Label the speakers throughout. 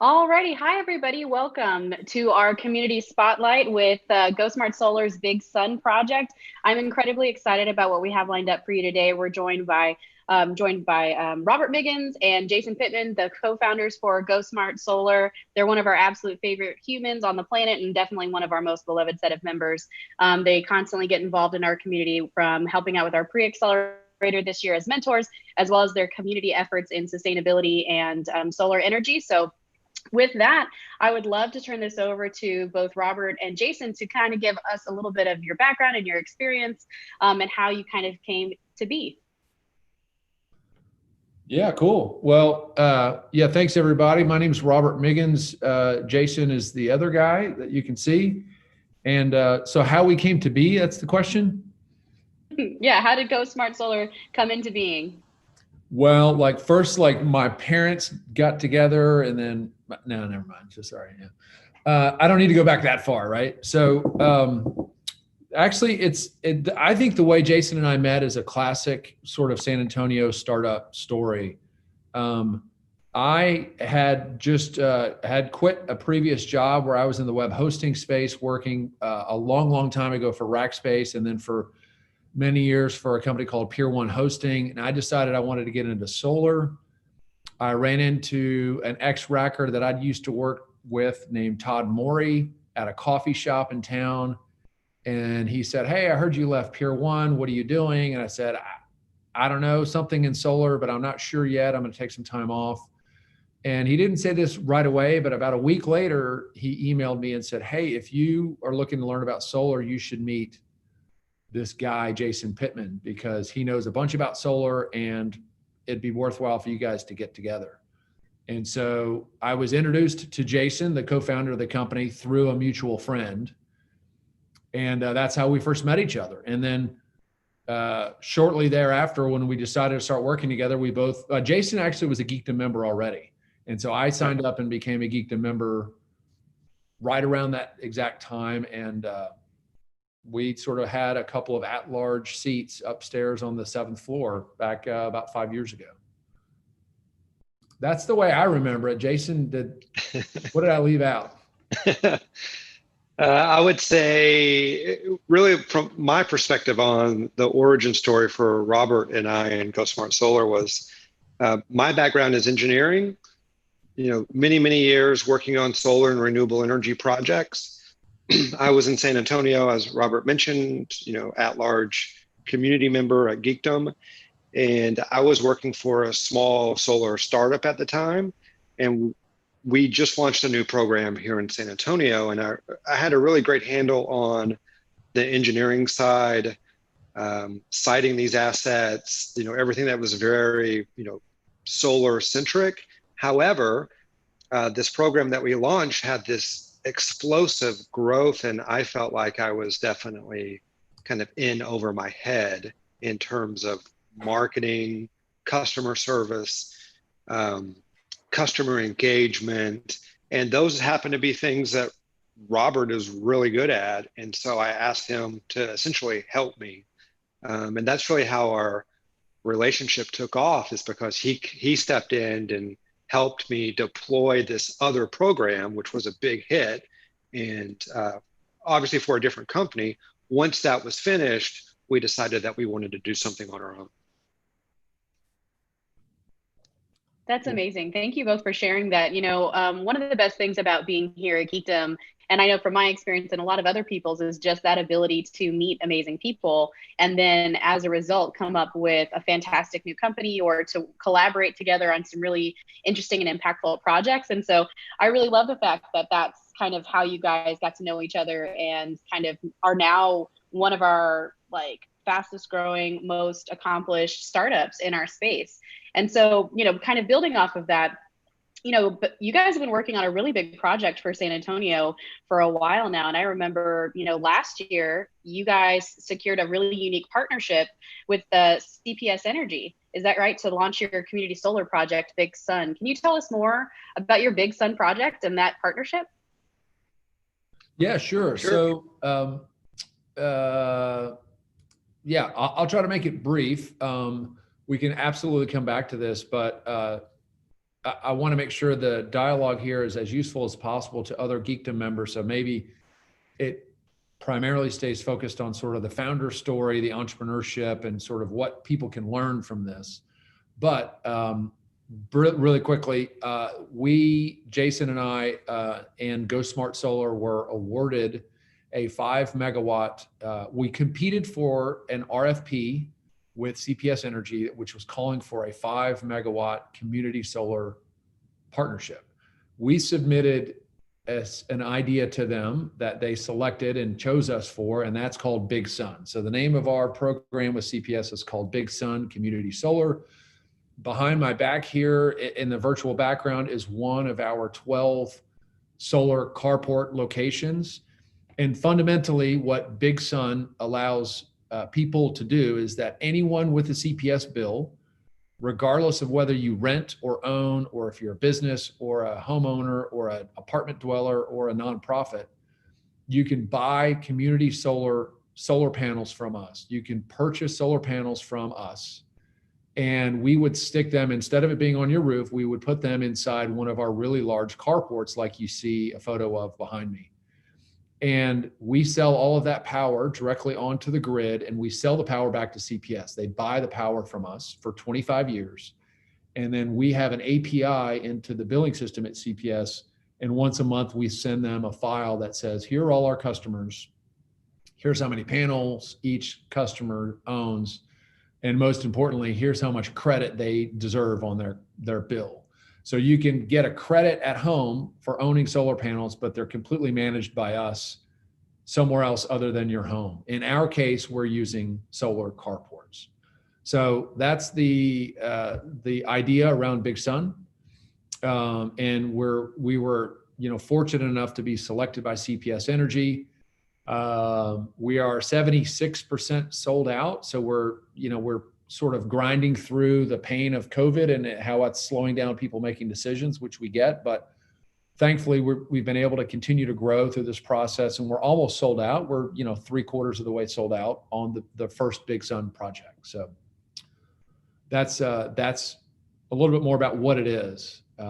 Speaker 1: Alrighty, hi everybody. Welcome to our community spotlight with GoSmart Solar's Big Sun project. I'm incredibly excited about what we have lined up for you today. We're joined by Robert Miggins and Jason Pittman, the co-founders for GoSmart Solar. They're one of our absolute favorite humans on the planet and definitely one of our most beloved set of members. They constantly get involved in our community, from helping out with our pre-accelerator this year as mentors, as well as their community efforts in sustainability and solar energy. So with that, I would love to turn this over to both Robert and Jason to kind of give us a little bit of your background and your experience, and how you kind of came to be.
Speaker 2: Yeah, cool. Well, yeah, thanks everybody. My name is Robert Miggins. Jason is the other guy that you can see. And so how we came to be, that's the question?
Speaker 1: Yeah, how did Go Smart Solar come into being?
Speaker 2: Well, like first, like my parents got together and then, no, never mind. So sorry. Yeah. I don't need to go back that far, right? So actually I think the way Jason and I met is a classic sort of San Antonio startup story. I had just had quit a previous job where I was in the web hosting space, working a long time ago for Rackspace, and then for many years for a company called Pier One Hosting. And I decided I wanted to get into solar. I ran into an ex-racker that I'd used to work with named Todd Morey at a coffee shop in town. And he said, "Hey, I heard you left Pier One. What are you doing?" And I said, I don't know, something in solar, but I'm not sure yet. I'm going to take some time off. And he didn't say this right away, but about a week later, he emailed me and said, "Hey, if you are looking to learn about solar, you should meet this guy, Jason Pittman, because he knows a bunch about solar and it'd be worthwhile for you guys to get together." And so I was introduced to Jason, the co-founder of the company, through a mutual friend. And that's how we first met each other. And then shortly thereafter, when we decided to start working together, we both, Jason actually was a Geekdom member already. And so I signed up and became a Geekdom member right around that exact time. And we sort of had a couple of at-large seats upstairs on the 7th floor back about 5 years ago. That's the way I remember it. Jason, what did I leave out?
Speaker 3: I would say, really, from my perspective on the origin story for Robert and I and GoSmart Solar was my background is engineering. Many years working on solar and renewable energy projects. I was in San Antonio, as Robert mentioned, at-large community member at Geekdom. And I was working for a small solar startup at the time. And we just launched a new program here in San Antonio. And I had a really great handle on the engineering side, siting these assets, everything that was very, solar centric. However, this program that we launched had this explosive growth, and I felt like I was definitely kind of in over my head in terms of marketing, customer service, customer engagement, and those happen to be things that Robert is really good at. And so I asked him to essentially help me, and that's really how our relationship took off, is because he stepped in and helped me deploy this other program, which was a big hit. And obviously for a different company. Once that was finished, we decided that we wanted to do something on our own.
Speaker 1: That's amazing. Thank you both for sharing that. One of the best things about being here at Geekdom, and I know from my experience and a lot of other people's, is just that ability to meet amazing people and then as a result come up with a fantastic new company or to collaborate together on some really interesting and impactful projects. And so I really love the fact that that's kind of how you guys got to know each other and kind of are now one of our fastest growing, most accomplished startups in our space. And so, kind of building off of that, but you guys have been working on a really big project for San Antonio for a while now. And I remember, last year, you guys secured a really unique partnership with the CPS Energy. Is that right? To launch your community solar project, Big Sun. Can you tell us more about your Big Sun project and that partnership?
Speaker 2: Yeah, sure. So, yeah, I'll try to make it brief. We can absolutely come back to this, but I want to make sure the dialogue here is as useful as possible to other Geekdom members. So maybe it primarily stays focused on sort of the founder story, the entrepreneurship, and sort of what people can learn from this. But really quickly, Jason and I and Go Smart Solar were awarded a 5 megawatt. We competed for an RFP with CPS Energy, which was calling for a 5 megawatt community solar partnership. We submitted an idea to them that they selected and chose us for, and that's called Big Sun. So the name of our program with CPS is called Big Sun Community Solar. Behind my back here in the virtual background is one of our 12 solar carport locations. And fundamentally, what Big Sun allows people to do is that anyone with a CPS bill, regardless of whether you rent or own, or if you're a business or a homeowner or an apartment dweller or a nonprofit, you can buy community solar panels from us. You can purchase solar panels from us. And we would stick them, instead of it being on your roof, we would put them inside one of our really large carports like you see a photo of behind me. And we sell all of that power directly onto the grid, and we sell the power back to CPS. They buy the power from us for 25 years. And then we have an API into the billing system at CPS. And once a month, we send them a file that says, here are all our customers. Here's how many panels each customer owns. And most importantly, here's how much credit they deserve on their bill. So you can get a credit at home for owning solar panels, but they're completely managed by us somewhere else other than your home. In our case, we're using solar carports. So that's the idea around Big Sun. And we were fortunate enough to be selected by CPS Energy. We are 76% sold out. So we're sort of grinding through the pain of COVID and how it's slowing down people making decisions, which we get. But thankfully, we've been able to continue to grow through this process, and we're almost sold out. We're 3/4 of the way sold out on the first Big Sun project. So that's a little bit more about what it is. We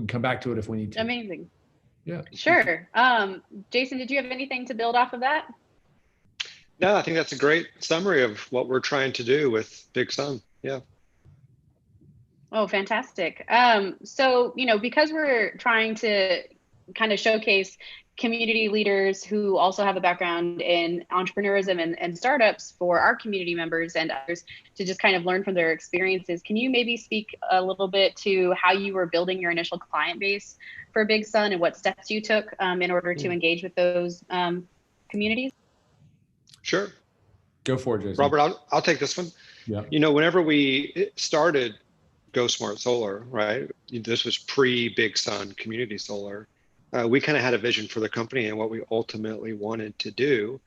Speaker 2: can come back to it if we need to.
Speaker 1: Amazing.
Speaker 2: Yeah.
Speaker 1: Sure. Jason, did you have anything to build off of that?
Speaker 3: No, I think that's a great summary of what we're trying to do with Big Sun. Yeah.
Speaker 1: Oh, fantastic. So, because we're trying to kind of showcase community leaders who also have a background in entrepreneurism and startups for our community members and others to just kind of learn from their experiences, can you maybe speak a little bit to how you were building your initial client base for Big Sun and what steps you took in order to engage with those communities?
Speaker 3: Sure.
Speaker 2: Go for it, Jason.
Speaker 3: Robert, I'll take this one.
Speaker 2: Yeah.
Speaker 3: Whenever we started Go Smart Solar, right? This was pre-Big Sun Community Solar. We kind of had a vision for the company and what we ultimately wanted to do.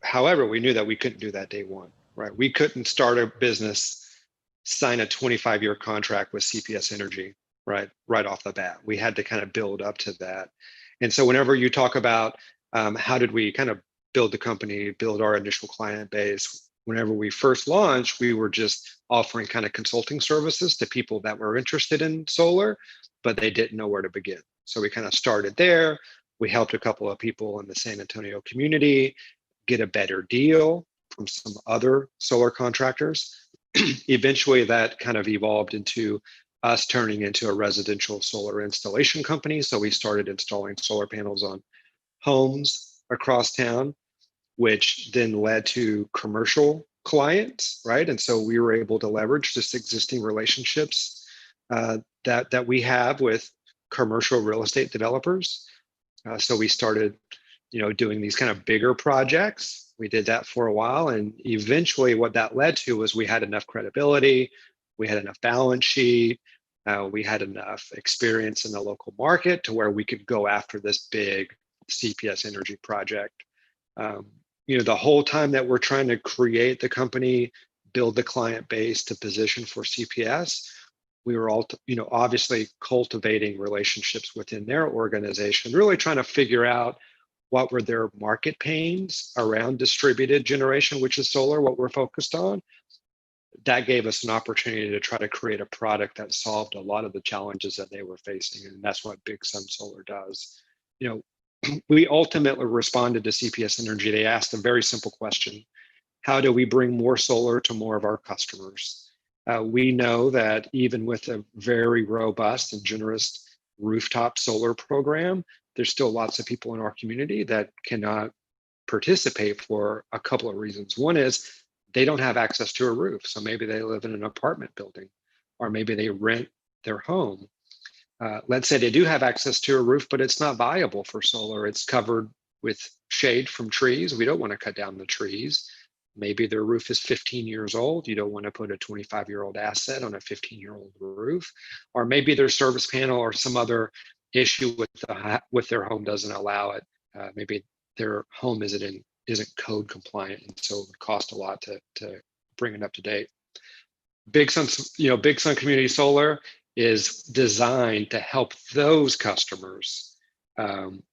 Speaker 3: However, we knew that we couldn't do that day one, right? We couldn't start a business, sign a 25-year contract with CPS Energy, right off the bat. We had to kind of build up to that. And so whenever you talk about how did we kind of build the company, build our initial client base, whenever we first launched, we were just offering kind of consulting services to people that were interested in solar, but they didn't know where to begin. So we kind of started there. We helped a couple of people in the San Antonio community get a better deal from some other solar contractors. Eventually, that kind of evolved into us turning into a residential solar installation company. So we started installing solar panels on homes across town, which then led to commercial clients, right? And so we were able to leverage just existing relationships that we have with commercial real estate developers. So we started, doing these kind of bigger projects. We did that for a while, and eventually what that led to was we had enough credibility, we had enough balance sheet, we had enough experience in the local market to where we could go after this big CPS Energy project. The whole time that we're trying to create the company, build the client base to position for CPS, we were all, obviously cultivating relationships within their organization, really trying to figure out what were their market pains around distributed generation, which is solar, what we're focused on, that gave us an opportunity to try to create a product that solved a lot of the challenges that they were facing. And that's what Big Sun Solar does. We ultimately responded to CPS Energy. They asked a very simple question: how do we bring more solar to more of our customers? We know that even with a very robust and generous rooftop solar program, there's still lots of people in our community that cannot participate for a couple of reasons. One is they don't have access to a roof. So maybe they live in an apartment building, or maybe they rent their home. Let's say they do have access to a roof, but it's not viable for solar. It's covered with shade from trees. We don't want to cut down the trees. Maybe their roof is 15 years old. You don't want to put a 25-year-old asset on a 15-year-old roof. Or maybe their service panel or some other issue with their home doesn't allow it. Maybe their home isn't code compliant, and so it would cost a lot to bring it up to date. Big Sun Community Solar is designed to help those customers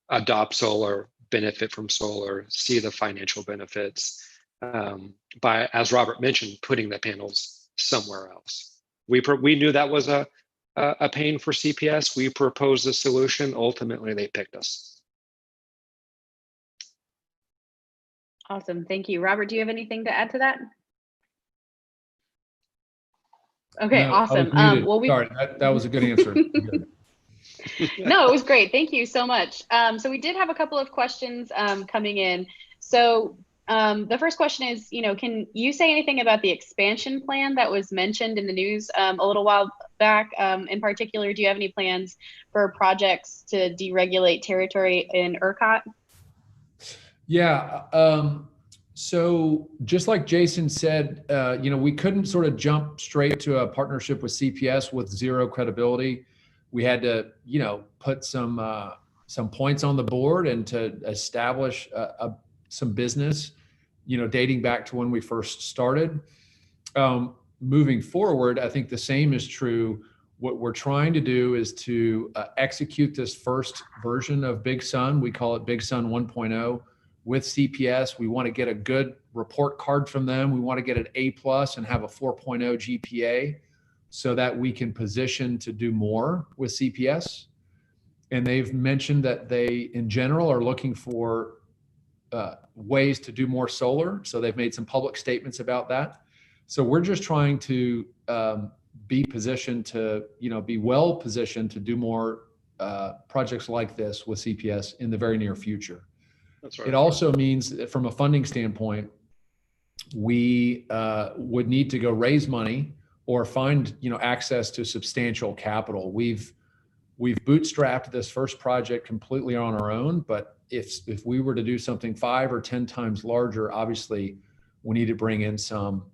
Speaker 3: adopt solar, benefit from solar, see the financial benefits by, as Robert mentioned, putting the panels somewhere else. We knew that was a pain for CPS. We proposed a solution. Ultimately, they picked us.
Speaker 1: Awesome. Thank you. Robert, do you have anything to add to that? Okay,
Speaker 2: No,
Speaker 1: awesome.
Speaker 2: Sorry, that was a good answer. Good.
Speaker 1: No, it was great. Thank you so much. So we did have a couple of questions coming in. So the first question is, can you say anything about the expansion plan that was mentioned in the news a little while back? In particular, do you have any plans for projects to deregulate territory in ERCOT?
Speaker 2: Yeah. So just like Jason said, we couldn't sort of jump straight to a partnership with CPS with zero credibility. We had to, put some points on the board and to establish some business, dating back to when we first started. Moving forward, I think the same is true. What we're trying to do is to execute this first version of Big Sun. We call it Big Sun 1.0 with CPS. We want to get a good report card from them. We want to get an A+ and have a 4.0 GPA so that we can position to do more with CPS. And they've mentioned that they, in general, are looking for ways to do more solar. So they've made some public statements about that. So we're just trying to be positioned to, be well positioned to do more projects like this with CPS in the very near future. That's right. It also means that from a funding standpoint, we would need to go raise money or find, access to substantial capital. We've bootstrapped this first project completely on our own, but if we were to do something 5 or 10 times larger, obviously we need to bring in some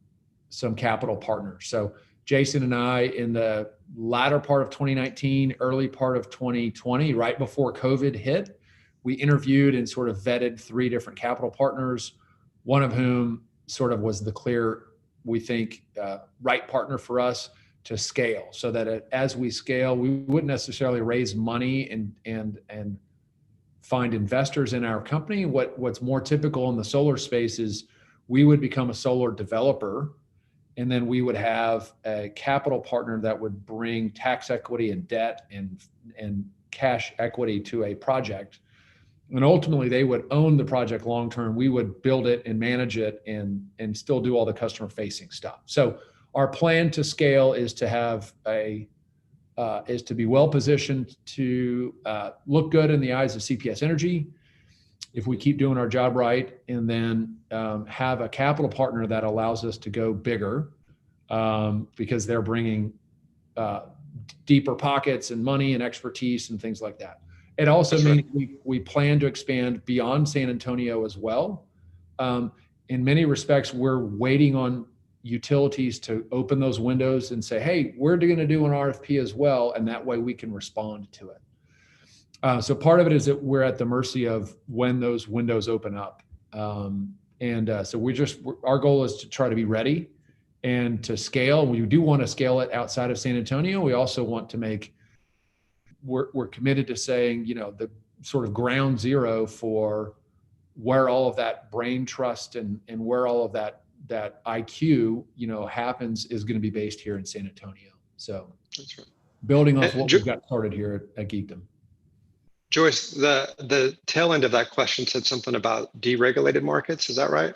Speaker 2: capital partners. So Jason and I, in the latter part of 2019, early part of 2020, right before COVID hit, we interviewed and sort of vetted 3 different capital partners, one of whom sort of was the clear, we think, right partner for us to scale, so that as we scale, we wouldn't necessarily raise money and find investors in our company. What's more typical in the solar space is we would become a solar developer, and then we would have a capital partner that would bring tax equity and debt and cash equity to a project. And ultimately they would own the project long-term. We would build it and manage it and still do all the customer facing stuff. So our plan to scale is to have is to be well positioned to look good in the eyes of CPS Energy if we keep doing our job right, and then have a capital partner that allows us to go bigger because they're bringing deeper pockets and money and expertise and things like that. It also means we plan to expand beyond San Antonio as well. In many respects, we're waiting on utilities to open those windows and say, hey, we're going to do an RFP as well. And that way we can respond to it. So part of it is that we're at the mercy of when those windows open up. So our goal is to try to be ready and to scale. We do want to scale it outside of San Antonio. We also want to we're committed to saying, the sort of ground zero for where all of that brain trust and where all of that that IQ, happens is going to be based here in San Antonio. So
Speaker 3: That's right.
Speaker 2: Building off what we've got started here at Geekdom.
Speaker 3: Joyce, the tail end of that question said something about deregulated markets. Is that right?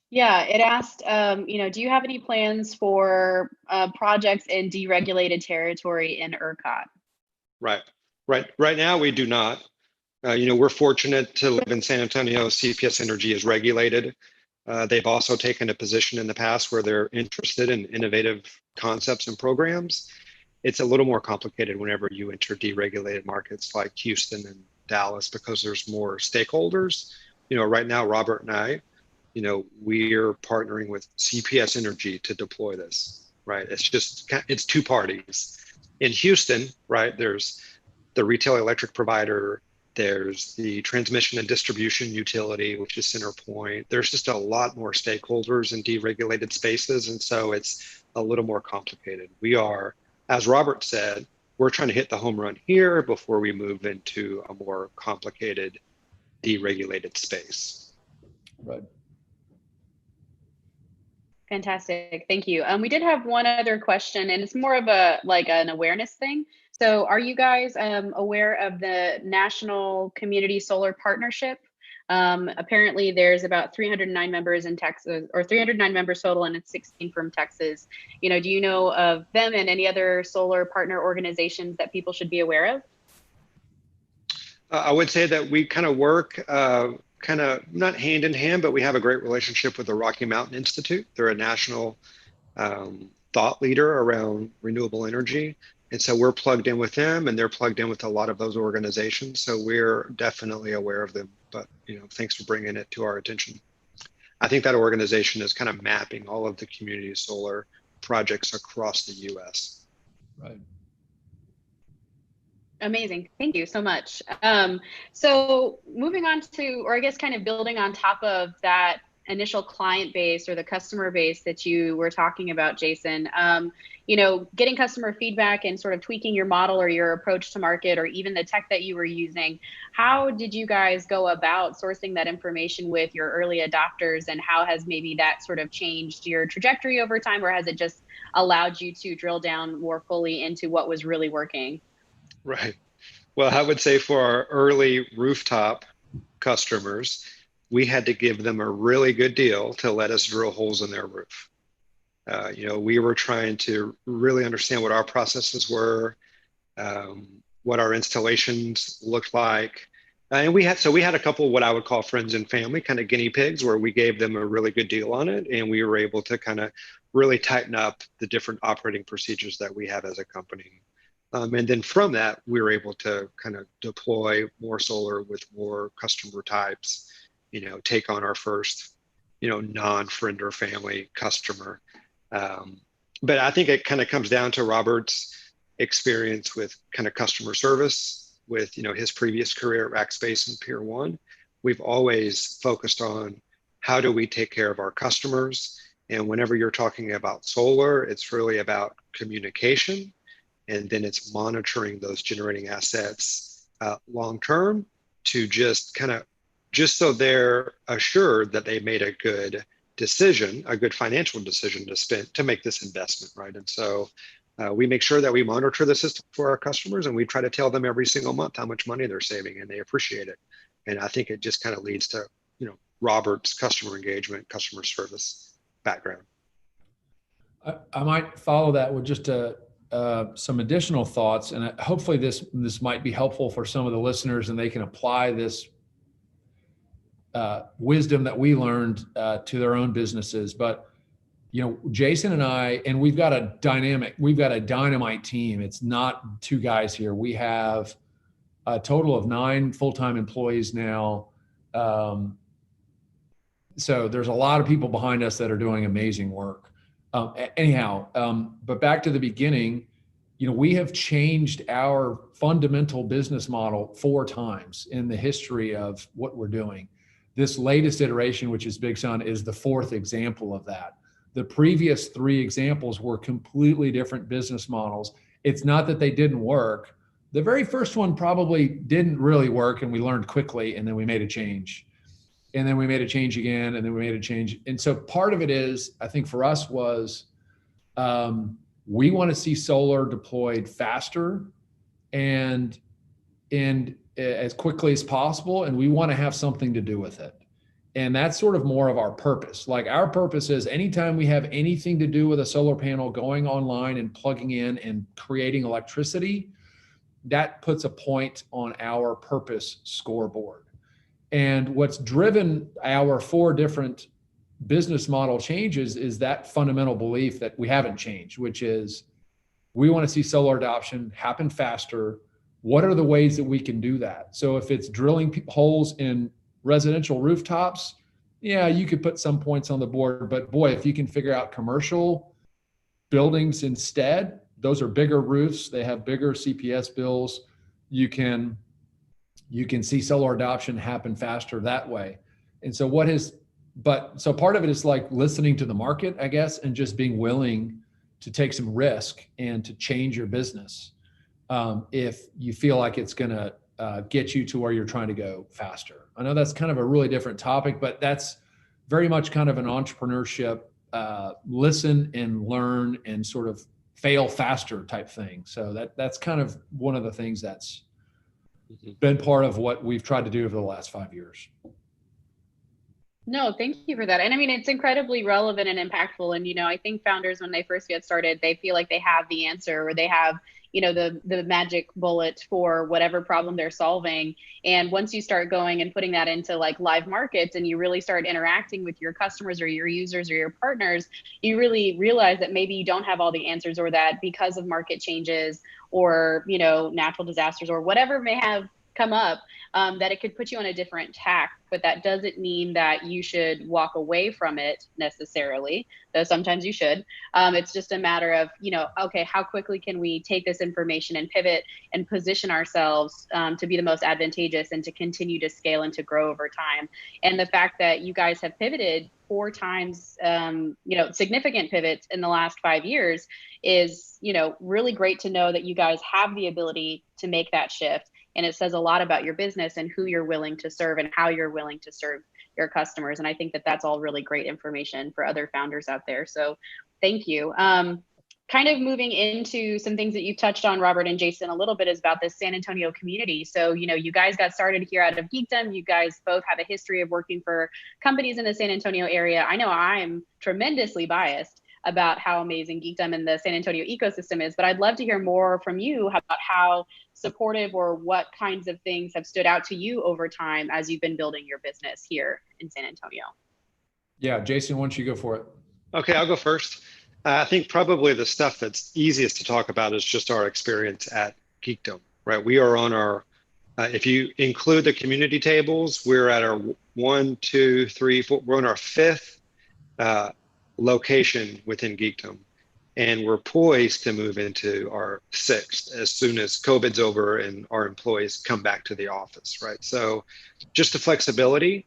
Speaker 1: Yeah, it asked, do you have any plans for projects in deregulated territory in ERCOT?
Speaker 3: Right now, we do not. We're fortunate to live in San Antonio. CPS Energy is regulated. They've also taken a position in the past where they're interested in innovative concepts and programs. It's a little more complicated whenever you enter deregulated markets like Houston and Dallas because there's more stakeholders. Right now, Robert and I, we're partnering with CPS Energy to deploy this, right? It's two parties. In Houston, right, there's the retail electric provider, there's the transmission and distribution utility, which is CenterPoint. There's just a lot more stakeholders in deregulated spaces. And so it's a little more complicated. We are, as Robert said, we're trying to hit the home run here before we move into a more complicated deregulated space.
Speaker 2: Right.
Speaker 1: Fantastic. Thank you. We did have one other question, and it's more of an awareness thing. So are you guys aware of the National Community Solar Partnership? Apparently there's about 309 members in Texas, or 309 members total, and it's 16 from Texas. Do you know of them and any other solar partner organizations that people should be aware of?
Speaker 3: I would say that we kind of work kind of not hand in hand, but we have a great relationship with the Rocky Mountain Institute. They're a national thought leader around renewable energy. And so we're plugged in with them, and they're plugged in with a lot of those organizations. So we're definitely aware of them, but thanks for bringing it to our attention. I think that organization is kind of mapping all of the community solar projects across the US.
Speaker 2: Right.
Speaker 1: Amazing. Thank you so much. So moving on to, or I guess kind of building on top of that initial client base or the customer base that you were talking about, Jason, getting customer feedback and sort of tweaking your model or your approach to market, or even the tech that you were using. How did you guys go about sourcing that information with your early adopters, and how has maybe that sort of changed your trajectory over time, or has it just allowed you to drill down more fully into what was really working?
Speaker 3: Right. Well, I would say for our early rooftop customers, we had to give them a really good deal to let us drill holes in their roof. We were trying to really understand what our processes were, what our installations looked like. And we had a couple of what I would call friends and family kind of guinea pigs where we gave them a really good deal on it. And we were able to kind of really tighten up the different operating procedures that we have as a company. And then from that, we were able to kind of deploy more solar with more customer types, take on our first, non-friend or family customer. But I think it kind of comes down to Robert's experience with kind of customer service with, his previous career at Rackspace and Pier 1. We've always focused on how do we take care of our customers. And whenever you're talking about solar, it's really about communication. And then it's monitoring those generating assets long-term to just so they're assured that they made a good decision, a good financial decision to make this investment, right? And so we make sure that we monitor the system for our customers, and we try to tell them every single month how much money they're saving, and they appreciate it. And I think it just kind of leads to, Robert's customer engagement, customer service background.
Speaker 2: I might follow that with just some additional thoughts, and hopefully this might be helpful for some of the listeners, and they can apply this wisdom that we learned to their own businesses. But Jason and I, and we've got a dynamite team. It's not two guys here. We have a total of 9 full-time employees now. So there's a lot of people behind us that are doing amazing work. But back to the beginning, we have changed our fundamental business model 4 times in the history of what we're doing. This latest iteration, which is Big Sun, is the 4th example of that. The previous 3 examples were completely different business models. It's not that they didn't work. The very first one probably didn't really work, and we learned quickly, and then we made a change. And then we made a change again, and then we made a change. And so part of it is, I think for us was, we want to see solar deployed faster and as quickly as possible, and we want to have something to do with it. And that's sort of more of our purpose. Like our purpose is anytime we have anything to do with a solar panel going online and plugging in and creating electricity, that puts a point on our purpose scoreboard. And what's driven our 4 different business model changes is that fundamental belief that we haven't changed, which is we want to see solar adoption happen faster. What are the ways that we can do that? So if it's drilling holes in residential rooftops, yeah, you could put some points on the board, but boy, if you can figure out commercial buildings instead, those are bigger roofs, they have bigger CPS bills. You can see solar adoption happen faster that way. And so so part of it is like listening to the market, I guess, and just being willing to take some risk and to change your business if you feel like it's going to get you to where you're trying to go faster. I know that's kind of a really different topic, but that's very much kind of an entrepreneurship, listen and learn and sort of fail faster type thing. So that's kind of one of the things that's been part of what we've tried to do over the last 5 years.
Speaker 1: No, thank you for that. And I mean, it's incredibly relevant and impactful. And, I think founders, when they first get started, they feel like they have the answer, or they have, the magic bullet for whatever problem they're solving. And once you start going and putting that into like live markets, and you really start interacting with your customers or your users or your partners, you really realize that maybe you don't have all the answers, or that because of market changes or, natural disasters or whatever may have come up, that it could put you on a different tack. But that doesn't mean that you should walk away from it necessarily, though sometimes you should. It's just a matter of, okay, how quickly can we take this information and pivot and position ourselves to be the most advantageous and to continue to scale and to grow over time. And the fact that you guys have pivoted 4 times, significant pivots in the last 5 years is, really great to know that you guys have the ability to make that shift. And it says a lot about your business and who you're willing to serve and how you're willing to serve your customers. And I think that that's all really great information for other founders out there. So thank you. Kind of moving into some things that you touched on, Robert and Jason, a little bit is about this San Antonio community. So, you guys got started here out of Geekdom. You guys both have a history of working for companies in the San Antonio area. I know I'm tremendously biased about how amazing Geekdom and the San Antonio ecosystem is, but I'd love to hear more from you about how supportive or what kinds of things have stood out to you over time as you've been building your business here in San Antonio.
Speaker 2: Yeah, Jason, why don't you go for it?
Speaker 3: Okay, I'll go first. I think probably the stuff that's easiest to talk about is just our experience at Geekdom, right? We are on our, if you include the community tables, we're at our 1, 2, 3, 4, we're on our 5th location within Geekdom. And we're poised to move into our 6th as soon as COVID's over and our employees come back to the office, right? So just the flexibility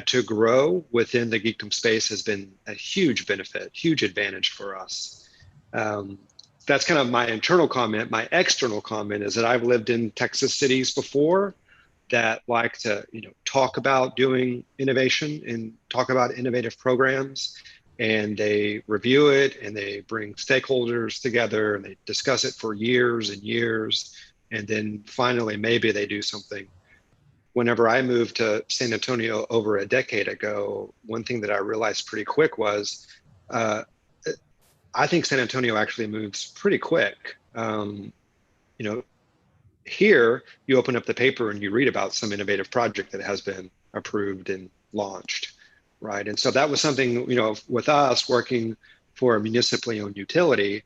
Speaker 3: to grow within the Geekdom space has been a huge benefit, huge advantage for us. That's kind of my internal comment. My external comment is that I've lived in Texas cities before that like to, talk about doing innovation and talk about innovative programs. And they review it and they bring stakeholders together and they discuss it for years and years. And then finally, maybe they do something. Whenever I moved to San Antonio over a decade ago, one thing that I realized pretty quick was, I think San Antonio actually moves pretty quick. Here you open up the paper and you read about some innovative project that has been approved and launched. Right. And so that was something, with us working for a municipally owned utility,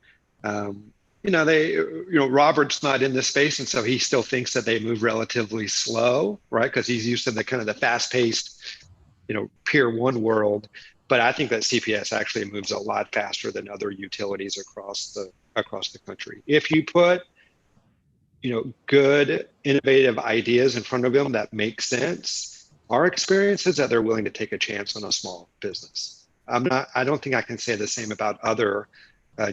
Speaker 3: Robert's not in this space. And so he still thinks that they move relatively slow, right? Because he's used to the kind of the fast paced, Pier 1 world. But I think that CPS actually moves a lot faster than other utilities across the country. If you put, good, innovative ideas in front of them that make sense, our experience is that they're willing to take a chance on a small business. I don't think I can say the same about other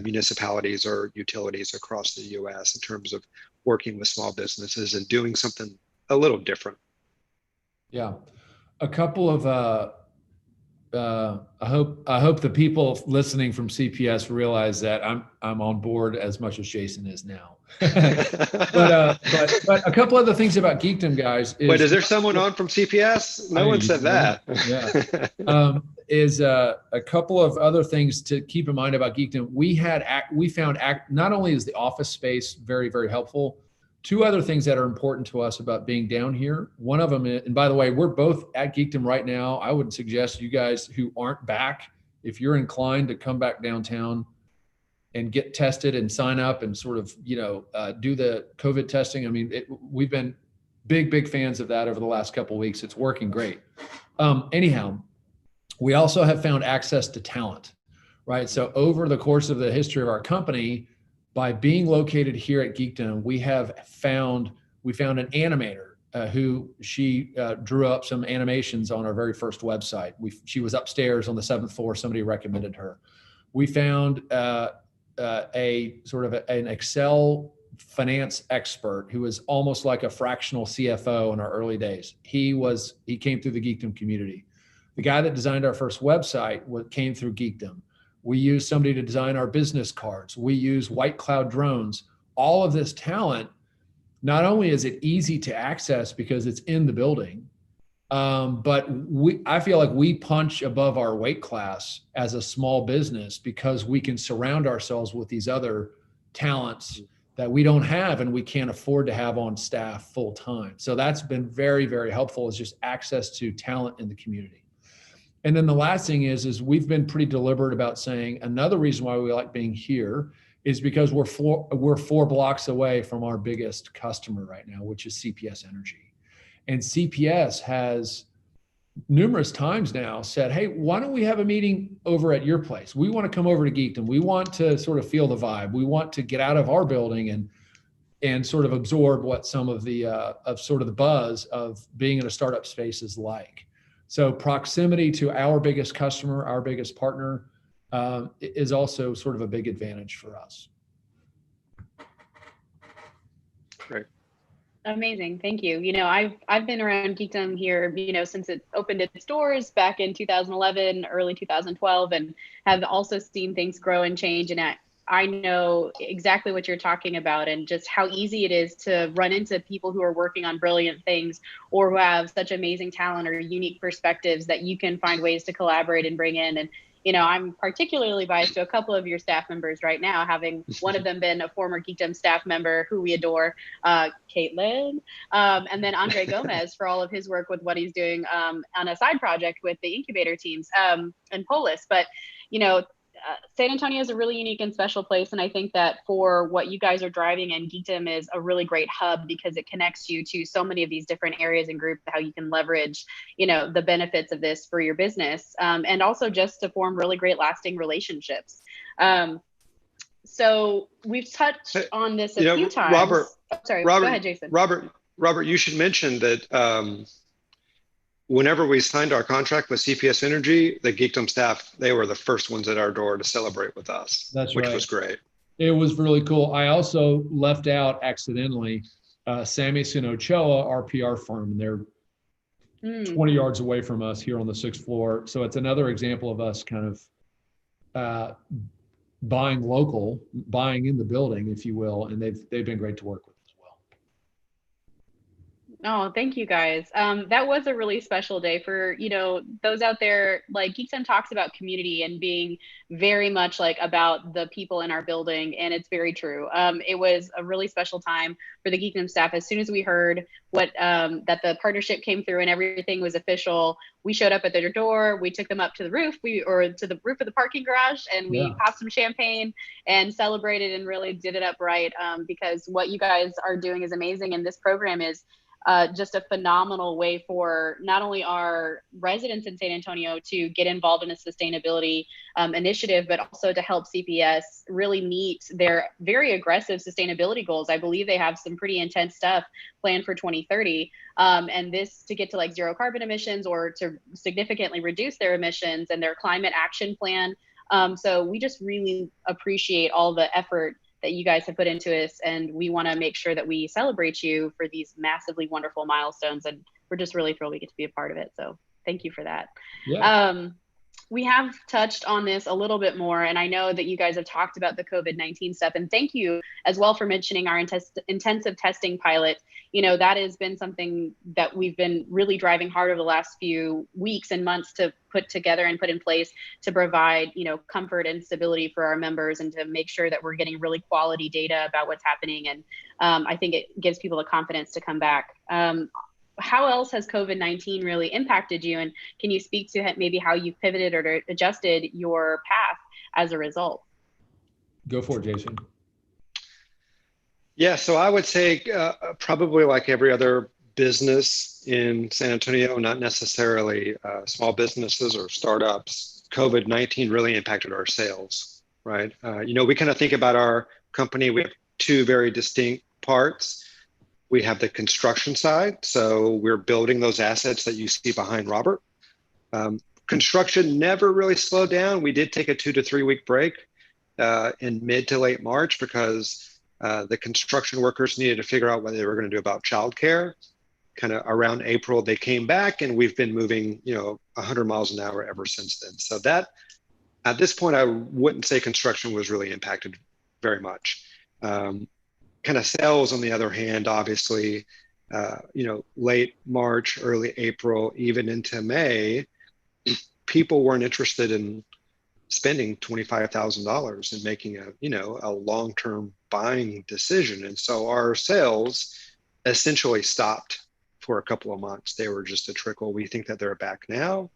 Speaker 3: municipalities or utilities across the US in terms of working with small businesses and doing something a little different.
Speaker 2: Yeah. A couple of I hope the people listening from CPS realize that I'm on board as much as Jason is now. but a couple other things about Geekdom, guys.
Speaker 3: Wait, is there someone on from CPS? No one said that.
Speaker 2: Yeah. Is a couple of other things to keep in mind about Geekdom. We found not only is the office space very, very helpful, two other things that are important to us about being down here. One of them, and by the way, we're both at Geekdom right now. I would suggest you guys who aren't back, if you're inclined to come back downtown and get tested and sign up and sort of, do the COVID testing. I mean, we've been big fans of that over the last couple of weeks. It's working great. Anyhow, we also have found access to talent, right? So over the course of the history of our company, by being located here at Geekdom, we found an animator who she drew up some animations on our very first website. She was upstairs on the 7th floor. Somebody recommended her. We found a sort of an Excel finance expert who was almost like a fractional CFO in our early days. He came through the Geekdom community. The guy that designed our first website came through Geekdom. We use somebody to design our business cards. We use white cloud drones. All of this talent, not only is it easy to access because it's in the building, but I feel like we punch above our weight class as a small business because we can surround ourselves with these other talents that we don't have and we can't afford to have on staff full time. So that's been very, very helpful, is just access to talent in the community. And then the last thing is we've been pretty deliberate about saying another reason why we like being here is because we're 4 blocks away from our biggest customer right now, which is CPS Energy. And CPS has numerous times now said, hey, why don't we have a meeting over at your place? We want to come over to Geekdom. We want to sort of feel the vibe. We want to get out of our building and sort of absorb what some of the buzz of being in a startup space is like. So proximity to our biggest customer, our biggest partner, is also sort of a big advantage for us.
Speaker 3: Great.
Speaker 1: Amazing. Thank you. I've been around Geekdom here, since it opened its doors back in 2011, early 2012, and have also seen things grow and change. And I know exactly what you're talking about and just how easy it is to run into people who are working on brilliant things or who have such amazing talent or unique perspectives that you can find ways to collaborate and bring in. And, I'm particularly biased to a couple of your staff members right now, having one of them been a former Geekdom staff member who we adore, Caitlin, and then Andre Gomez for all of his work with what he's doing on a side project with the incubator teams and Polis. But, San Antonio is a really unique and special place. And I think that for what you guys are driving, and Geekdom is a really great hub because it connects you to so many of these different areas and groups, how you can leverage, the benefits of this for your business, and also just to form really great lasting relationships. So we've touched on this a few times.
Speaker 3: Robert,
Speaker 1: go ahead, Jason.
Speaker 3: Robert, you should mention that whenever we signed our contract with CPS Energy, the Geekdom staff, they were the first ones at our door to celebrate with us.
Speaker 2: That's
Speaker 3: which
Speaker 2: right.
Speaker 3: was great.
Speaker 2: It was really cool. I also left out accidentally Sammy Sinochoa, our PR firm, and they're 20 yards away from us here on the 6th floor. So it's another example of us kind of buying local, buying in the building, if you will, and they've been great to work with.
Speaker 1: Oh, thank you guys. That was a really special day for, those out there. Like, Geekdom talks about community and being very much like about the people in our building. And it's very true. It was a really special time for the Geekdom staff. As soon as we heard that the partnership came through and everything was official, we showed up at their door. We took them up to the roof, to the roof of the parking garage, and we popped some champagne and celebrated and really did it up right. Because what you guys are doing is amazing. And this program is just a phenomenal way for not only our residents in San Antonio to get involved in a sustainability initiative, but also to help CPS really meet their very aggressive sustainability goals. I believe they have some pretty intense stuff planned for 2030. And this to get to like 0 carbon emissions or to significantly reduce their emissions and their climate action plan. So we just really appreciate all the effort that you guys have put into this, and we want to make sure that we celebrate you for these massively wonderful milestones, and we're just really thrilled we get to be a part of it. So Thank you for that.
Speaker 2: Yeah.
Speaker 1: We have touched on this a little bit more, and I know that you guys have talked about the COVID-19 stuff, and thank you as well for mentioning our intensive testing pilot. That has been something that we've been really driving hard over the last few weeks and months to put together and put in place to provide, comfort and stability for our members and to make sure that we're getting really quality data about what's happening. And I think it gives people the confidence to come back. How else has COVID-19 really impacted you? And can you speak to maybe how you've pivoted or adjusted your path as a result?
Speaker 2: Go for it, Jason.
Speaker 3: Yeah, so I would say probably like every other business in San Antonio, not necessarily small businesses or startups, COVID-19 really impacted our sales, right? We kind of think about our company, we have two very distinct parts. We have the construction side. So we're building those assets that you see behind Robert. Construction never really slowed down. We did take a 2 to 3 week break in mid to late March because the construction workers needed to figure out what they were going to do about childcare. Kind of around April, they came back and we've been moving, 100 miles an hour ever since then. So that at this point, I wouldn't say construction was really impacted very much. Kind of sales, on the other hand, obviously, late March, early April, even into May, people weren't interested in spending $25,000 and making a long-term buying decision. And so our sales essentially stopped for a couple of months. They were just a trickle. We think that they're back now.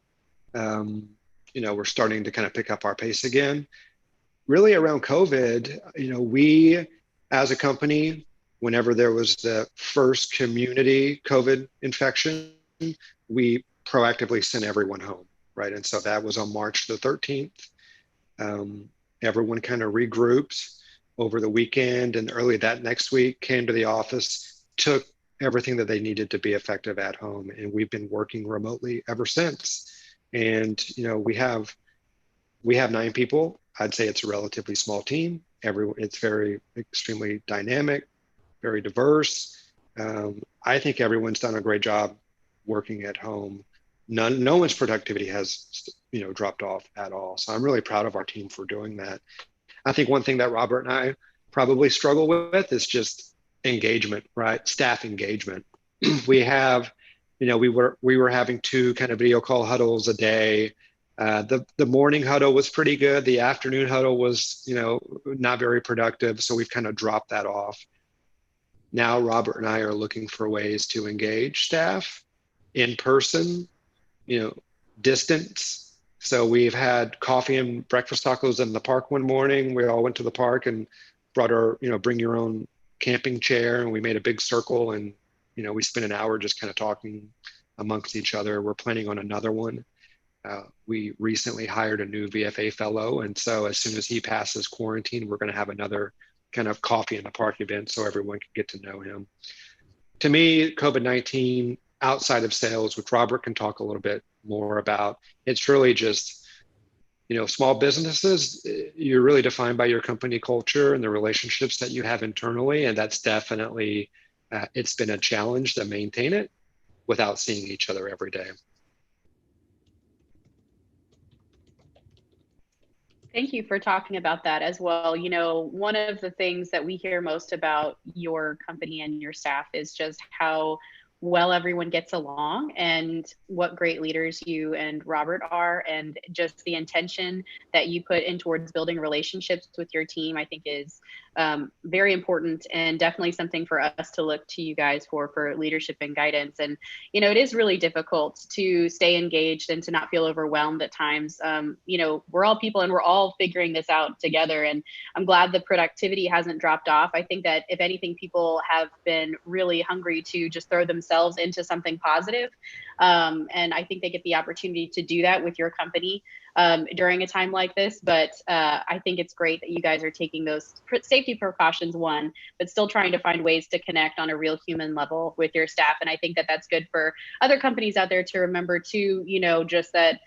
Speaker 3: We're starting to kind of pick up our pace again. Really around COVID, we, as a company, whenever there was the first community COVID infection, we proactively sent everyone home, right? And so that was on March the 13th. Everyone kind of regrouped over the weekend and early that next week, came to the office, took everything that they needed to be effective at home. And we've been working remotely ever since. And, we have 9 people. I'd say it's a relatively small team. It's very extremely dynamic, very diverse. I think everyone's done a great job working at home. No one's productivity has, dropped off at all. So I'm really proud of our team for doing that. I think one thing that Robert and I probably struggle with is just engagement, right? Staff engagement. We have, we were having 2 kind of video call huddles a day. The morning huddle was pretty good. The afternoon huddle was, not very productive. So we've kind of dropped that off. Now Robert and I are looking for ways to engage staff in person, distance. So we've had coffee and breakfast tacos in the park one morning. We all went to the park and brought our, bring your own camping chair, and we made a big circle and, we spent an hour just kind of talking amongst each other. We're planning on another one. We recently hired a new VFA fellow. And so as soon as he passes quarantine, we're going to have another kind of coffee in the park event so everyone can get to know him. To me, COVID-19 outside of sales, which Robert can talk a little bit more about, it's really just, small businesses, you're really defined by your company culture and the relationships that you have internally. And that's definitely, it's been a challenge to maintain it without seeing each other every day.
Speaker 1: Thank you for talking about that as well. One of the things that we hear most about your company and your staff is just how well everyone gets along and what great leaders you and Robert are, and just the intention that you put in towards building relationships with your team, I think is very important, and definitely something for us to look to you guys for leadership and guidance. And, it is really difficult to stay engaged and to not feel overwhelmed at times. We're all people and we're all figuring this out together. And I'm glad the productivity hasn't dropped off. I think that if anything, people have been really hungry to just throw themselves into something positive. And I think they get the opportunity to do that with your company during a time like this. But I think it's great that you guys are taking those safety precautions, one, but still trying to find ways to connect on a real human level with your staff. And I think that that's good for other companies out there to remember too, just that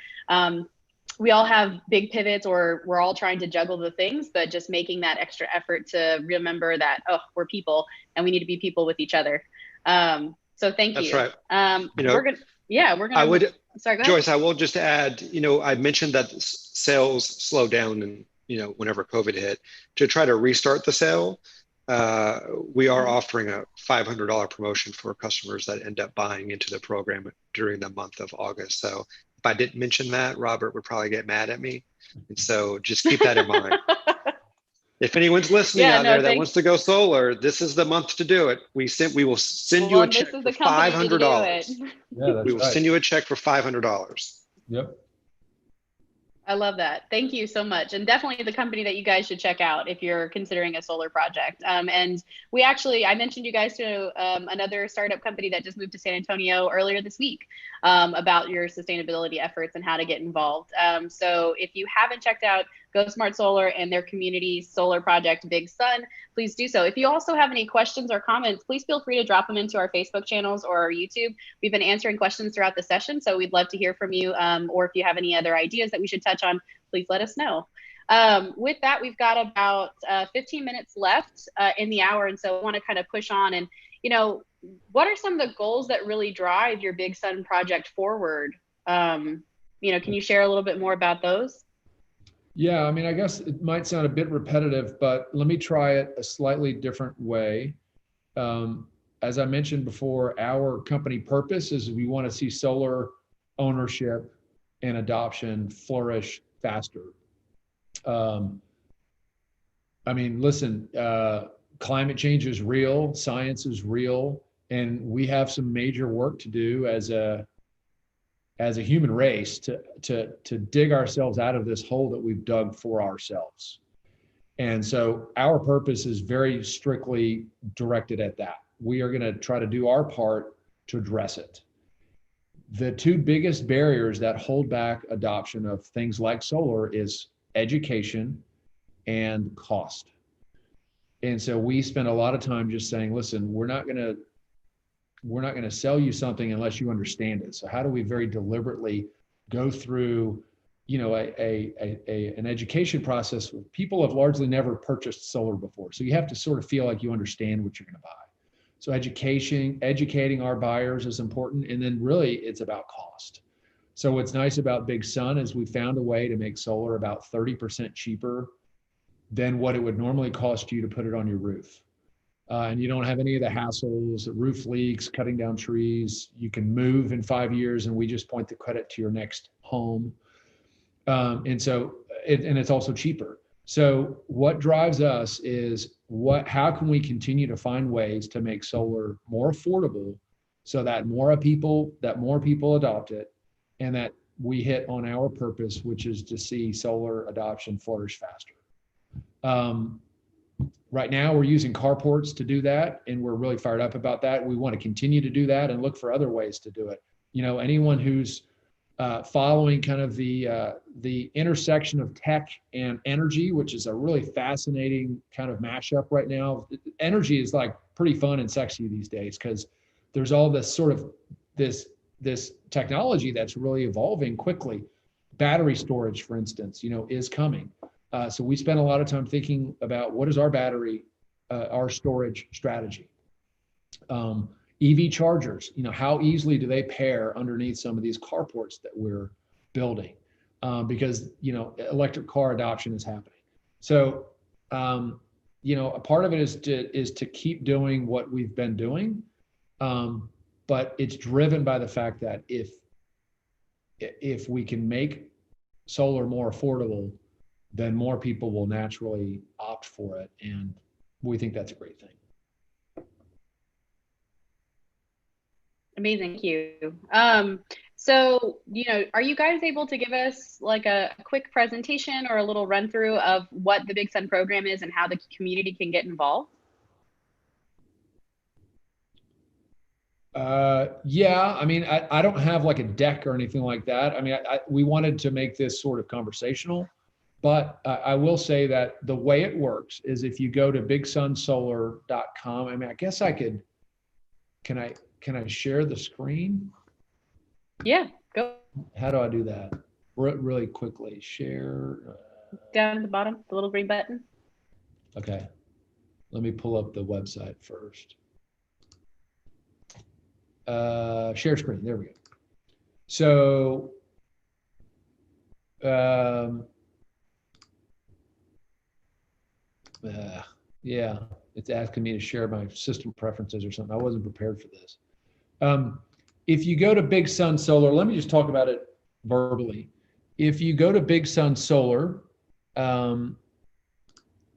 Speaker 1: we all have big pivots, or we're all trying to juggle the things, but just making that extra effort to remember that, we're people and we need to be people with each other. So thank
Speaker 3: That's
Speaker 1: you.
Speaker 3: right.
Speaker 1: We're gonna, yeah, we're gonna.
Speaker 3: I would,
Speaker 1: sorry, go ahead.
Speaker 3: Joyce, I will just add, I mentioned that sales slowed down and, whenever COVID hit, to try to restart the sale. We are offering a $500 promotion for customers that end up buying into the program during the month of August. So if I didn't mention that, Robert would probably get mad at me. And so just keep that in mind. If anyone's listening out there that wants to go solar, this is the month to do it. We will send you a check for $500.
Speaker 2: Yeah,
Speaker 3: we will send you a check for $500.
Speaker 2: Yep.
Speaker 1: I love that. Thank you so much. And definitely the company that you guys should check out if you're considering a solar project. And I mentioned you guys to another startup company that just moved to San Antonio earlier this week about your sustainability efforts and how to get involved. So if you haven't checked out Go Smart Solar and their community solar project, Big Sun, please do so. If you also have any questions or comments, please feel free to drop them into our Facebook channels or our YouTube. We've been answering questions throughout the session, so we'd love to hear from you. Or if you have any other ideas that we should touch on, please let us know. With that, we've got about 15 minutes left in the hour, and so I want to kind of push on. And, what are some of the goals that really drive your Big Sun project forward? Can you share a little bit more about those?
Speaker 2: Yeah, I mean, I guess it might sound a bit repetitive, but let me try it a slightly different way. As I mentioned before, our company purpose is we want to see solar ownership and adoption flourish faster. I mean, listen, climate change is real, science is real, and we have some major work to do as a human race to dig ourselves out of this hole that we've dug for ourselves. And so our purpose is very strictly directed at that. We are going to try to do our part to address it. The two biggest barriers that hold back adoption of things like solar is education and cost. And so we spend a lot of time just saying, listen, we're not going to sell you something unless you understand it. So how do we very deliberately go through, an education process? People have largely never purchased solar before. So you have to sort of feel like you understand what you're going to buy. So educating our buyers is important. And then really it's about cost. So what's nice about Big Sun is we found a way to make solar about 30% cheaper than what it would normally cost you to put it on your roof. And you don't have any of the hassles, roof leaks, cutting down trees. You can move in 5 years and we just point the credit to your next home. And it's also cheaper. So what drives us is how can we continue to find ways to make solar more affordable so that more people adopt it and that we hit on our purpose, which is to see solar adoption flourish faster. Right now, we're using carports to do that, and we're really fired up about that. We want to continue to do that and look for other ways to do it. Anyone who's following kind of the intersection of tech and energy, which is a really fascinating kind of mashup right now. Energy is like pretty fun and sexy these days because there's all this sort of this technology that's really evolving quickly. Battery storage, for instance, is coming. So we spend a lot of time thinking about what is our storage strategy. EV chargers, how easily do they pair underneath some of these carports that we're building? Because, electric car adoption is happening. So, a part of it is to keep doing what we've been doing. But it's driven by the fact that if we can make solar more affordable, then more people will naturally opt for it. And we think that's a great thing.
Speaker 1: Amazing. Thank you. So, are you guys able to give us like a quick presentation or a little run through of what the Big Sun program is and how the community can get involved?
Speaker 2: Yeah, I mean, I don't have like a deck or anything like that. I mean, we wanted to make this sort of conversational. But I will say that the way it works is if you go to bigsunsolar.com, I mean, I guess I could, can I share the screen?
Speaker 1: Yeah, go.
Speaker 2: How do I do that? Really quickly, share.
Speaker 1: Down at the bottom, the little green button.
Speaker 2: Okay, let me pull up the website first. share screen. There we go. So, yeah, it's asking me to share my system preferences or something. I wasn't prepared for this. If you go to Big Sun Solar, let me just talk about it verbally. If you go to Big Sun Solar,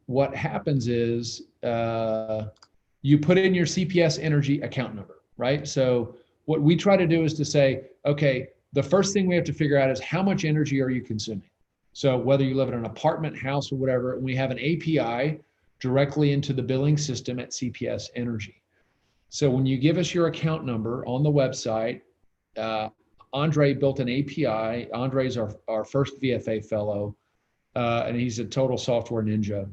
Speaker 2: what happens is you put in your CPS Energy account number, right? So what we try to do is to say, okay, the first thing we have to figure out is how much energy are you consuming? So whether you live in an apartment, house, or whatever, we have an API directly into the billing system at CPS Energy. So when you give us your account number on the website, Andre built an API. Andre's our first VFA fellow, and he's a total software ninja.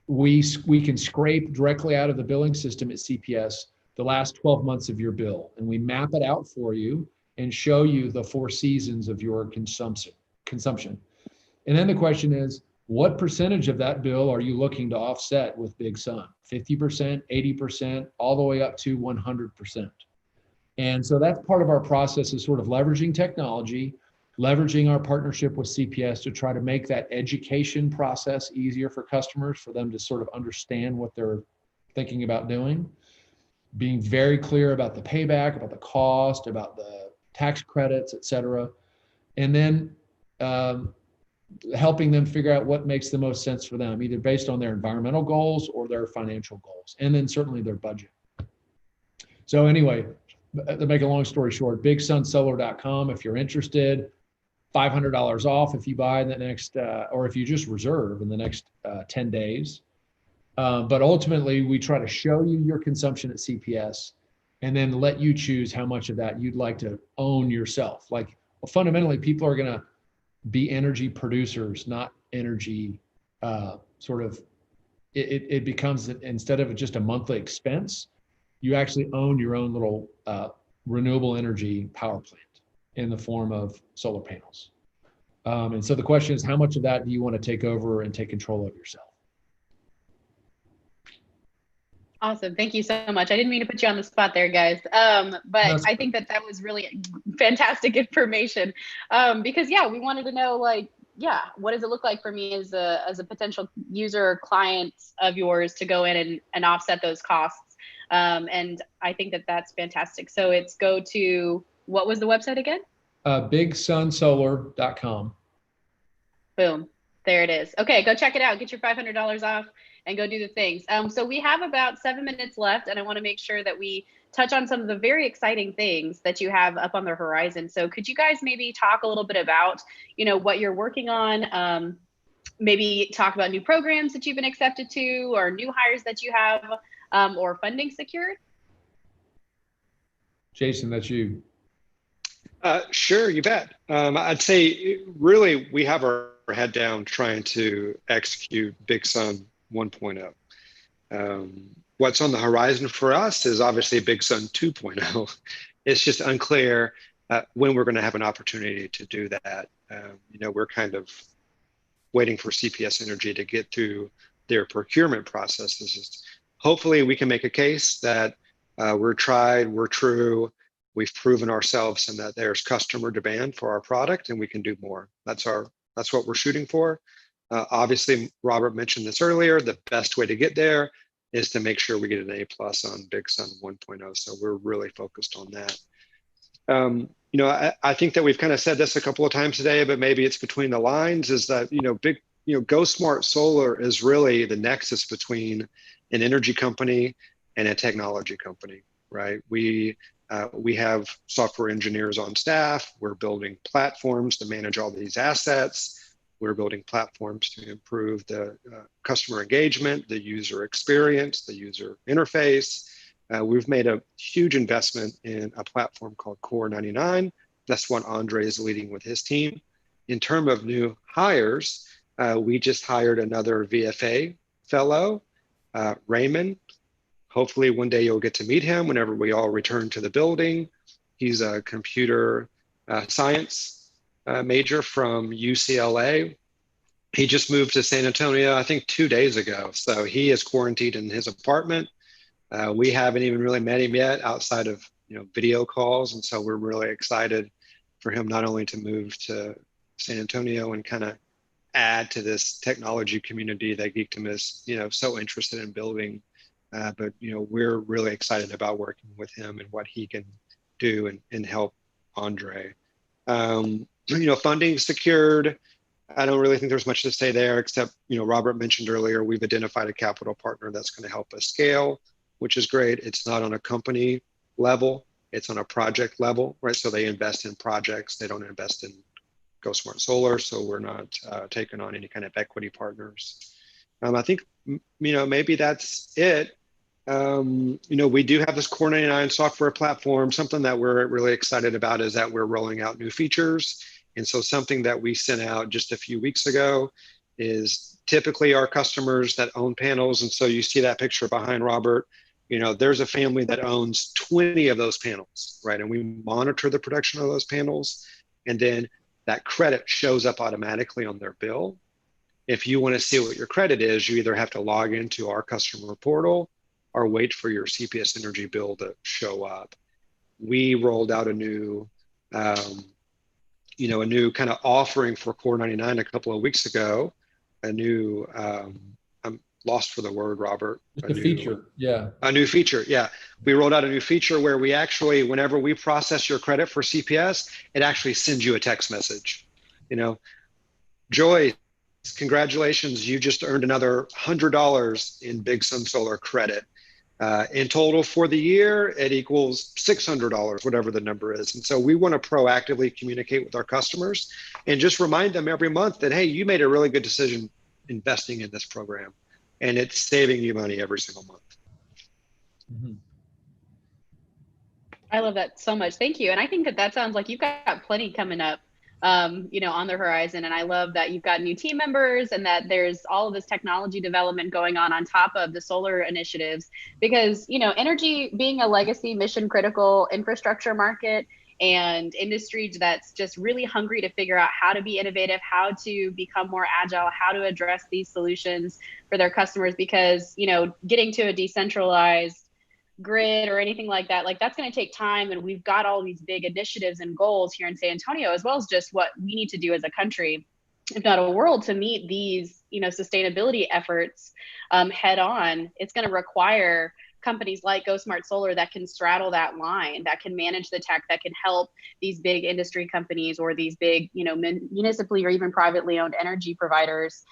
Speaker 2: We can scrape directly out of the billing system at CPS the last 12 months of your bill, and we map it out for you and show you the 4 seasons of your consumption. And then the question is, what percentage of that bill are you looking to offset with Big Sun? 50%, 80%, all the way up to 100%. And so that's part of our process, is sort of leveraging technology, leveraging our partnership with CPS to try to make that education process easier for customers, for them to sort of understand what they're thinking about doing, being very clear about the payback, about the cost, about the tax credits, et cetera. And then helping them figure out what makes the most sense for them, either based on their environmental goals or their financial goals, and then certainly their budget. So anyway, to make a long story short, bigsunsolar.com if you're interested, $500 off if you buy in the next, or if you just reserve in the next 10 days. But ultimately, we try to show you your consumption at CPS and then let you choose how much of that you'd like to own yourself. Like, fundamentally, people are going to be energy producers, not energy it becomes, instead of just a monthly expense, you actually own your own little renewable energy power plant in the form of solar panels. And so the question is, how much of that do you want to take over and take control of yourself?
Speaker 1: Awesome. Thank you so much. I didn't mean to put you on the spot there, guys. But I think that was really fantastic information. Because yeah, we wanted to know, like, yeah, what does it look like for me as a potential user or client of yours to go in and offset those costs? And I think that that's fantastic. So it's go to, what was the website again?
Speaker 2: bigsunsolar.com.
Speaker 1: Boom. There it is. Okay, go check it out. Get your $500 off and go do the things. So we have about 7 minutes left, and I want to make sure that we touch on some of the very exciting things that you have up on the horizon. So could you guys maybe talk a little bit about, what you're working on? Maybe talk about new programs that you've been accepted to, or new hires that you have, or funding secured?
Speaker 2: Jason, that's you.
Speaker 3: Sure, you bet. I'd say really we have our head down trying to execute Big Sun 1.0. What's on the horizon for us is obviously Big Sun 2.0. It's just unclear when we're going to have an opportunity to do that. We're kind of waiting for CPS Energy to get through their procurement processes. Hopefully we can make a case that we're tried, we're true, we've proven ourselves, and that there's customer demand for our product and we can do more. That's what we're shooting for. Obviously, Robert mentioned this earlier, the best way to get there is to make sure we get an A+ on Big Sun 1.0. So we're really focused on that. I think that we've kind of said this a couple of times today, but maybe it's between the lines, is that, Go Smart Solar is really the nexus between an energy company and a technology company, right? We have software engineers on staff. We're building platforms to manage all these assets. We're building platforms to improve the customer engagement, the user experience, the user interface. We've made a huge investment in a platform called Core 99. That's what Andre is leading with his team. In terms of new hires, we just hired another VFA fellow, Raymond. Hopefully one day you'll get to meet him whenever we all return to the building. He's a computer science major from UCLA. He just moved to San Antonio, I think 2 days ago. So he is quarantined in his apartment. We haven't even really met him yet outside of video calls, and so we're really excited for him not only to move to San Antonio and kind of add to this technology community that Geekdom is so interested in building, but we're really excited about working with him and what he can do and help Andre. Funding secured. I don't really think there's much to say there, except Robert mentioned earlier, we've identified a capital partner that's going to help us scale, which is great. It's not on a company level, it's on a project level, right? So they invest in projects, they don't invest in Go Smart Solar, so we're not taking on any kind of equity partners. I think maybe that's it. We do have this Core 99 software platform. Something that we're really excited about is that we're rolling out new features. And so something that we sent out just a few weeks ago is typically our customers that own panels. And so you see that picture behind Robert, there's a family that owns 20 of those panels, right? And we monitor the production of those panels. And then that credit shows up automatically on their bill. If you want to see what your credit is, you either have to log into our customer portal or wait for your CPS Energy bill to show up. We rolled out a new kind of offering for Core 99 a couple of weeks ago, a new, I'm lost for the word, Robert.
Speaker 2: A feature, yeah.
Speaker 3: A new feature, yeah. We rolled out a new feature where we actually, whenever we process your credit for CPS, it actually sends you a text message. Joyce, congratulations, you just earned another $100 in Big Sun Solar credit. In total for the year, it equals $600, whatever the number is. And so we want to proactively communicate with our customers and just remind them every month that, hey, you made a really good decision investing in this program, and it's saving you money every single month.
Speaker 2: Mm-hmm.
Speaker 1: I love that so much. Thank you. And I think that sounds like you've got plenty coming up, on the horizon. And I love that you've got new team members and that there's all of this technology development going on top of the solar initiatives, because, energy being a legacy mission critical infrastructure market and industry that's just really hungry to figure out how to be innovative, how to become more agile, how to address these solutions for their customers, because, getting to a decentralized grid or anything like that, that's going to take time. And we've got all these big initiatives and goals here in San Antonio, as well as just what we need to do as a country, if not a world, to meet these, sustainability efforts head on. It's going to require companies like Go Smart Solar that can straddle that line, that can manage the tech, that can help these big industry companies or these big, municipally or even privately owned energy providers,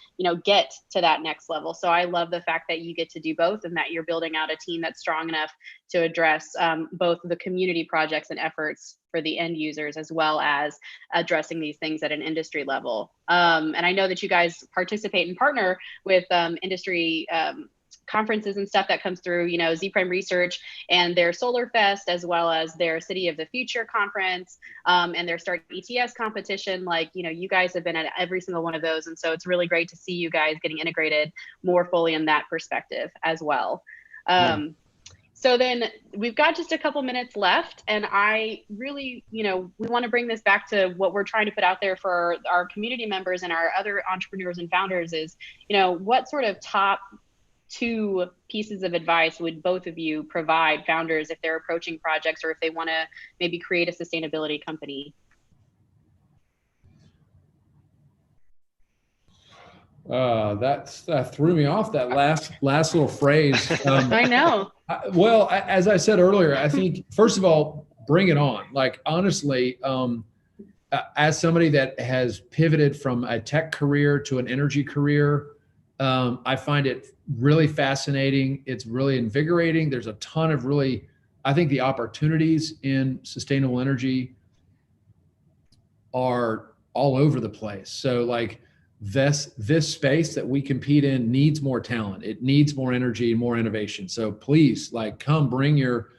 Speaker 1: get to that next level. So I love the fact that you get to do both and that you're building out a team that's strong enough to address both the community projects and efforts for the end users, as well as addressing these things at an industry level. And I know that you guys participate and partner with industry conferences and stuff that comes through, Z Prime Research and their Solar Fest, as well as their City of the Future conference and their Start ETS competition. You guys have been at every single one of those. And so it's really great to see you guys getting integrated more fully in that perspective as well. So then we've got just a couple minutes left, and I really, we want to bring this back to what we're trying to put out there for our community members and our other entrepreneurs and founders is, what sort of top 2 pieces of advice would both of you provide founders if they're approaching projects or if they want to maybe create a sustainability company?
Speaker 2: That threw me off, that last little phrase.
Speaker 1: I know.
Speaker 2: Well, as I said earlier, I think, first of all, bring it on. Honestly, as somebody that has pivoted from a tech career to an energy career, I find it really fascinating. It's really invigorating. There's a ton of I think the opportunities in sustainable energy are all over the place. So this space that we compete in needs more talent. It needs more energy and more innovation. So please, come bring your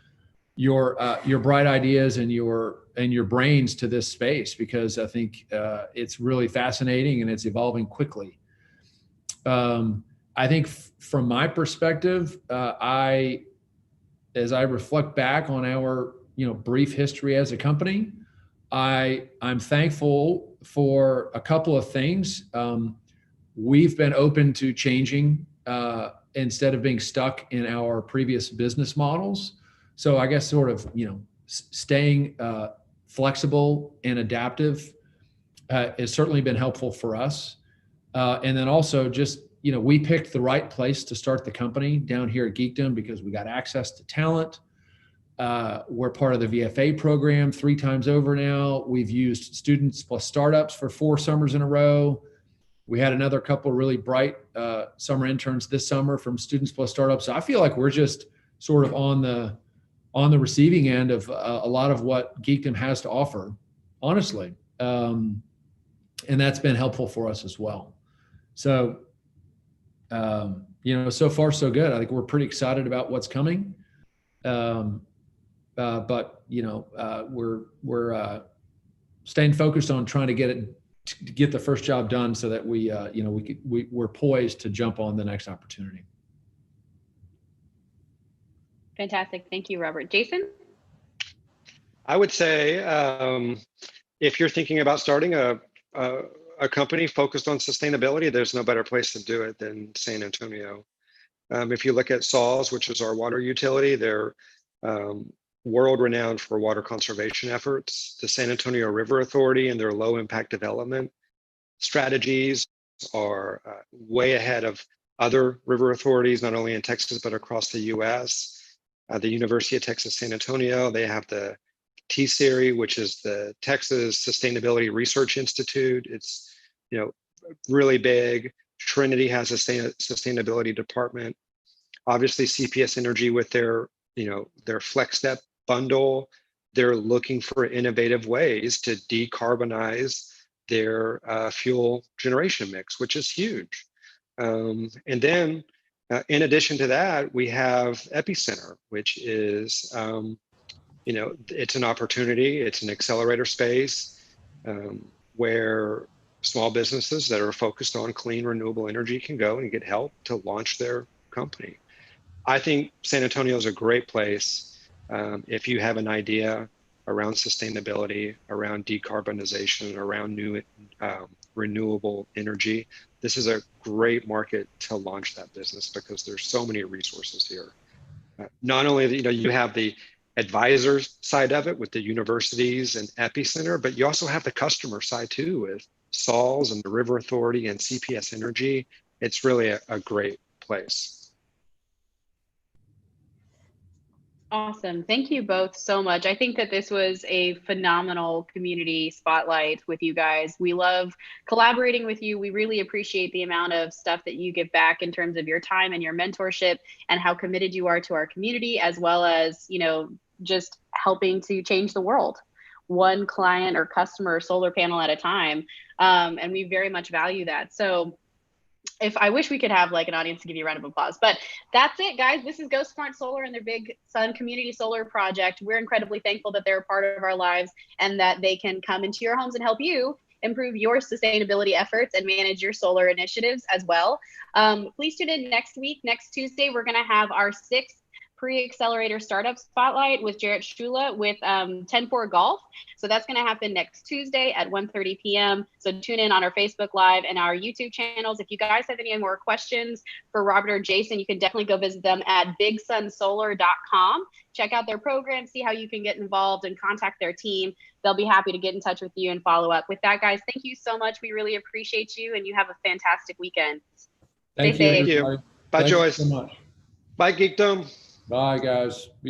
Speaker 2: bright ideas and your brains to this space, because I think it's really fascinating and it's evolving quickly. I think from my perspective, as I reflect back on our brief history as a company, I'm thankful for a couple of things. We've been open to changing instead of being stuck in our previous business models. So I guess sort of, staying flexible and adaptive has certainly been helpful for us. And then also just, we picked the right place to start the company down here at Geekdom because we got access to talent. We're part of the VFA program 3 times over now. We've used Students Plus Startups for 4 summers in a row. We had another couple really bright summer interns this summer from Students Plus Startups. So I feel like we're just sort of on the receiving end of a lot of what Geekdom has to offer, honestly. And that's been helpful for us as well. So, so far so good. I think we're pretty excited about what's coming. But we're staying focused on trying to get the first job done so that we're poised to jump on the next opportunity.
Speaker 1: Fantastic. Thank you, Robert. Jason?
Speaker 3: I would say if you're thinking about starting a company focused on sustainability, there's no better place to do it than San Antonio. If you look at SAWS, which is our water utility, they're world-renowned for water conservation efforts. The San Antonio River Authority and their low-impact development strategies are way ahead of other river authorities, not only in Texas, but across the US. The University of Texas San Antonio, they have the T-Series, which is the Texas Sustainability Research Institute. It's really big. Trinity has a sustainability department. Obviously, CPS Energy with their Flex Step bundle, they're looking for innovative ways to decarbonize their fuel generation mix, which is huge. And then, in addition to that, we have Epicenter, which is it's an opportunity, it's an accelerator space where small businesses that are focused on clean, renewable energy can go and get help to launch their company. I think San Antonio is a great place if you have an idea around sustainability, around decarbonization, around new renewable energy. This is a great market to launch that business because there's so many resources here. Not only you have the advisors side of it with the universities and Epicenter, but you also have the customer side too with SAWS and the River Authority and CPS Energy. It's really a great place.
Speaker 1: Awesome. Thank you both so much. I think that this was a phenomenal community spotlight with you guys. We love collaborating with you. We really appreciate the amount of stuff that you give back in terms of your time and your mentorship and how committed you are to our community, as well as, just helping to change the world, one client or customer or solar panel at a time. And we very much value that. So I wish we could have like an audience to give you a round of applause, but that's it, guys. This is Go Smart Solar and their Big Sun Community Solar Project. We're incredibly thankful that they're a part of our lives and that they can come into your homes and help you improve your sustainability efforts and manage your solar initiatives as well. Please tune in next week. Next Tuesday, we're going to have our 6th pre-accelerator startup spotlight with Jarrett Shula with 10-4 Golf. So that's going to happen next Tuesday at 1:30 p.m. So tune in on our Facebook Live and our YouTube channels. If you guys have any more questions for Robert or Jason, you can definitely go visit them at bigsunsolar.com. Check out their program, see how you can get involved and contact their team. They'll be happy to get in touch with you and follow up. With that, guys, thank you so much. We really appreciate you, and you have a fantastic weekend.
Speaker 2: Thank you.
Speaker 3: Thank you. Bye,
Speaker 2: Thank
Speaker 3: Joyce.
Speaker 2: you so much.
Speaker 3: Bye, Geekdom.
Speaker 2: Bye, guys.